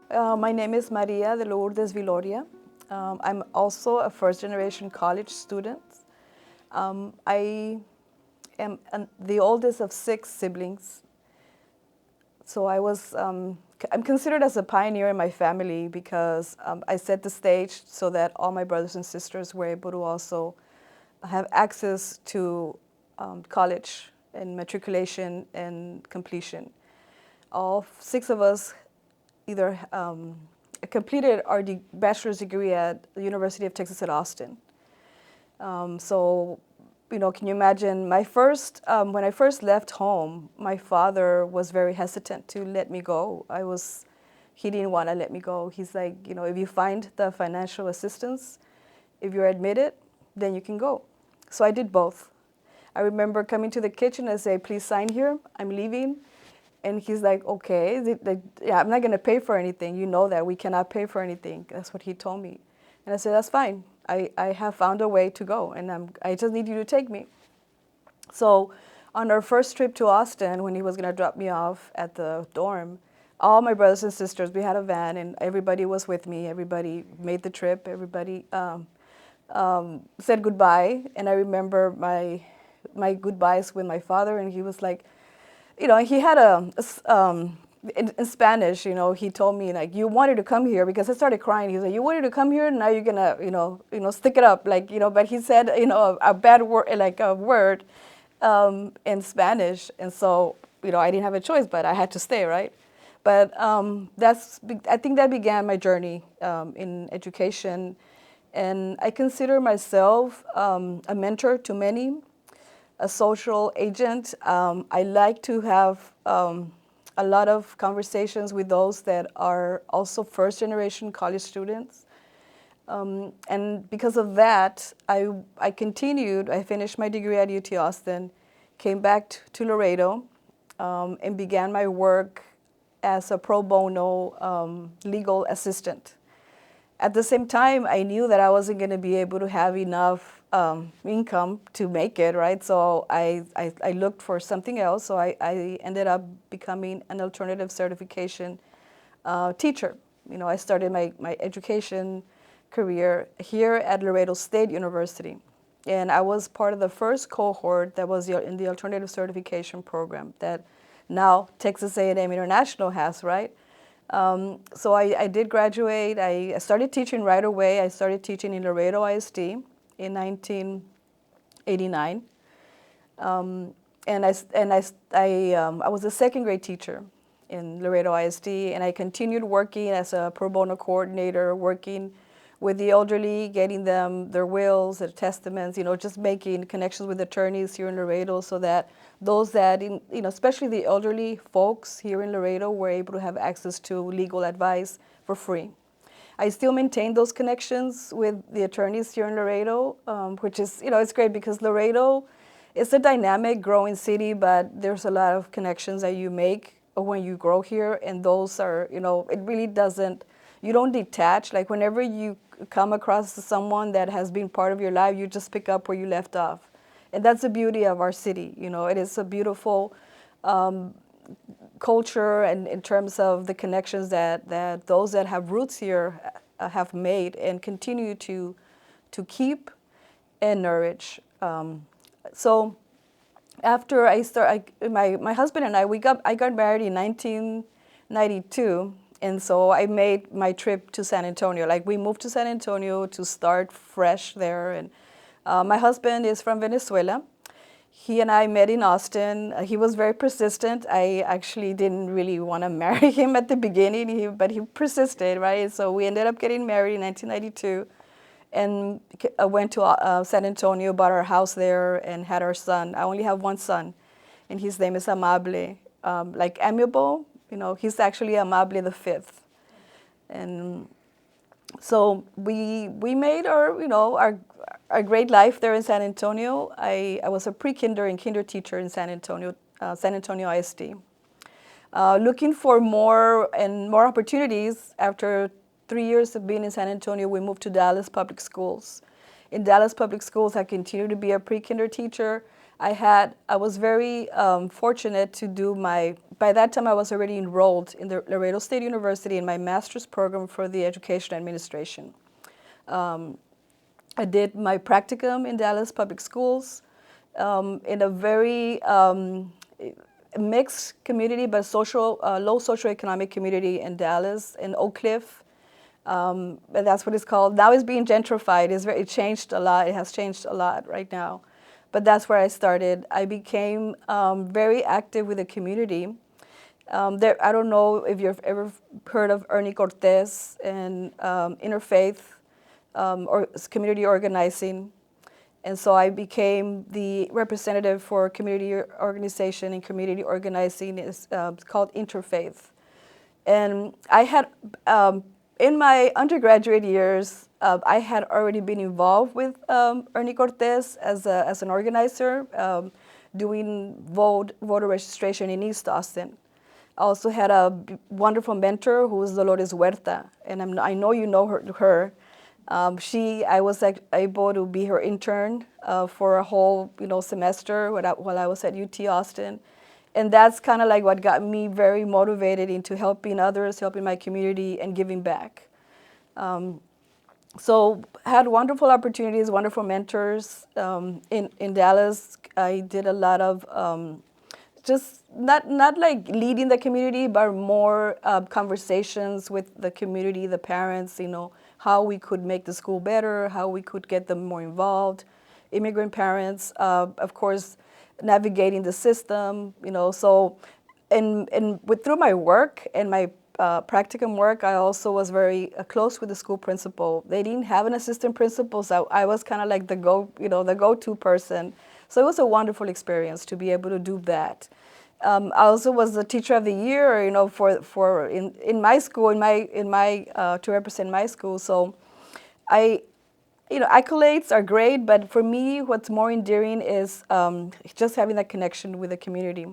My name is Maria de Lourdes Viloria. I'm also a first-generation college student. I am the oldest of 6 siblings. So I'm considered as a pioneer in my family because I set the stage so that all my brothers and sisters were able to also have access to college and matriculation and completion. All 6 of us either completed our bachelor's degree at the University of Texas at Austin. So, can you imagine when I first left home, my father was very hesitant to let me go. He didn't want to let me go. He's like, if you find the financial assistance, if you're admitted, then you can go. So I did both. I remember coming to the kitchen and say, please sign here, I'm leaving. And he's like, okay, yeah, I'm not going to pay for anything. You know that we cannot pay for anything. That's what he told me. And I said, that's fine. I have found a way to go, and I just need you to take me. So on our first trip to Austin, when he was going to drop me off at the dorm, all my brothers and sisters, we had a van, and everybody was with me. Everybody made the trip. Everybody said goodbye. And I remember my goodbyes with my father, and he was like, he had in Spanish, he told me, like, you wanted to come here, because I started crying. He said, you wanted to come here, now you're gonna, stick it up, like, but he said, a bad word, like a word in Spanish. And so, I didn't have a choice, but I had to stay, right? But I think that began my journey in education. And I consider myself a mentor to many, a social agent. I like to have a lot of conversations with those that are also first-generation college students. And because of that, I continued. I finished my degree at UT Austin, came back to Laredo, and began my work as a pro bono legal assistant. At the same time, I knew that I wasn't going to be able to have enough income to make it, right? So I looked for something else. So I ended up becoming an alternative certification teacher. I started my education career here at Laredo State University. And I was part of the first cohort that was in the alternative certification program that now Texas A&M International has, right? So I did graduate. I started teaching right away. I started teaching in Laredo ISD in 1989. And I was a second grade teacher in Laredo ISD, and I continued working as a pro bono coordinator, working with the elderly, getting them their wills, their testaments, just making connections with attorneys here in Laredo so that those that, especially the elderly folks here in Laredo, were able to have access to legal advice for free. I still maintain those connections with the attorneys here in Laredo, which is, it's great because Laredo is a dynamic, growing city, but there's a lot of connections that you make when you grow here, and those are, it really doesn't, you don't detach. Like whenever you come across someone that has been part of your life, you just pick up where you left off. And that's the beauty of our city. It is a beautiful culture, and in terms of the connections that those that have roots here have made and continue to keep and nourish. So after my husband and I got married in 1992. And so I made my trip to San Antonio. Like we moved to San Antonio to start fresh there. And my husband is from Venezuela. He and I met in Austin. He was very persistent. I actually didn't really want to marry him at the beginning, but he persisted, right? So we ended up getting married in 1992 and went to San Antonio, bought our house there, and had our son. I only have one son, and his name is Amable, like amiable. He's actually Amable the fifth. And so we made our great life there in San Antonio. I was a pre-kinder and kinder teacher in San Antonio ISD. Looking for more and more opportunities, after 3 years of being in San Antonio, we moved to Dallas Public Schools. In Dallas Public Schools, I continued to be a pre-kinder teacher. I was very fortunate to do by that time I was already enrolled in the Laredo State University in my master's program for the education administration. I did my practicum in Dallas Public Schools in a very mixed community, but low socioeconomic community in Dallas, in Oak Cliff. But that's what it's called. Now it's being gentrified. It changed a lot. It has changed a lot right now. But that's where I started. I became very active with the community. I don't know if you've ever heard of Ernie Cortez and interfaith or community organizing. And so I became the representative for community organization and community organizing. It's called Interfaith. And I had, in my undergraduate years, I had already been involved with Ernie Cortez as an organizer, doing voter registration in East Austin. I also had a wonderful mentor who was Lourdes Huerta, and I know you know her. I was able to be her intern for a whole semester while I was at UT Austin. And that's kind of like what got me very motivated into helping others, helping my community, and giving back. So had wonderful opportunities, wonderful mentors. In Dallas, I did a lot of just not like leading the community, but more conversations with the community, the parents, how we could make the school better, how we could get them more involved. Immigrant parents, of course, navigating the system, So, through my work and my practicum work, I also was very close with the school principal. They didn't have an assistant principal, so I was kind of like the go-to person. So it was a wonderful experience to be able to do that. I also was the teacher of the year, in my school, to represent my school. So accolades are great, but for me, what's more endearing is just having that connection with the community.